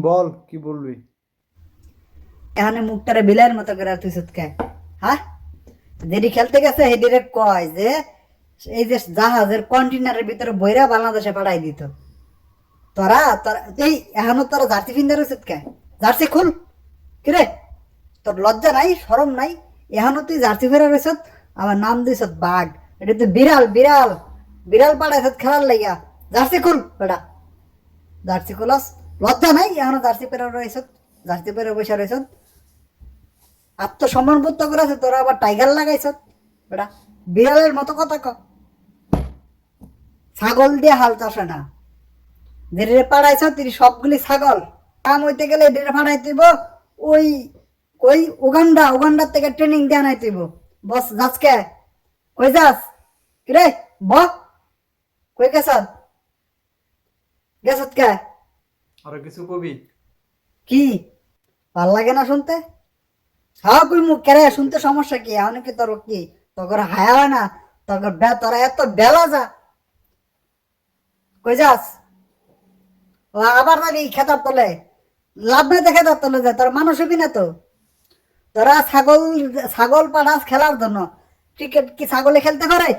বল কি বলবি? এখানে মুখটারে বিলাইয়ের মতো করে তুই সুৎকায়। হ্যাঁ, যেটি খেলতে গেছে হেডিরে কয় যে এই যে জাহাজের কন্টেনারের ভিতরে বইরা বাংলাদেশে পাঠাই দিত। তোরা তোরা এই এখনো তোরা জার্সি ফিন্দে রয়েছে কে? জার্সি খুল। কিরে, তোর লজ্জা নাই, শরম নাই? এখনো তুই জার্সি ফেরা রয়েছ, আমার নাম দিছ বাঘ। এটা তো বিড়াল, বিড়াল বিড়াল পাঠাইছ খেলার লাইয়া। জার্সি খুল বেটা, জার্সি খুলস। লজ্জা নাই? এখনো জার্সি পেরা রয়েছ, জার্সি পেরে বসে রয়েছ। আত্মসম্মান বোধ তো করেছে, তোরা আবার টাইগার লাগাইছ বেটা। বিড়ালের মতো কথা ক। ছাগল দিয়ে হাল চাষে না, যেটা পাড়াইছ তিনি সবগুলি ছাগল। কাম হইতে গেলে এটা পাঠাই দিব ওই ওই উগান্ডা, উগান্ডার থেকে ট্রেনিং দিয়ে আনাই দিব। বস যাস কে? কই যাস? কিরে ব, কই গেছ? গেছত কে? আরো কিছু কবি? কি ভাল লাগে না শুনতে? হ্যাঁ কই মুখ কেরে শুনতে সমস্যা কি? এখন কি তোর কি তোর হায়া হয় না? তোরা এত বেলা যা। কই যাস? ও আবার যাবি খেতার তলে? লাভ নাই তো খেতার তলে যায়, তোর মানুষ হবি না তো। তোরা ছাগল ছাগল পাঠাস খেলার জন্য। ক্রিকেট কি ছাগলে খেলতে পারে?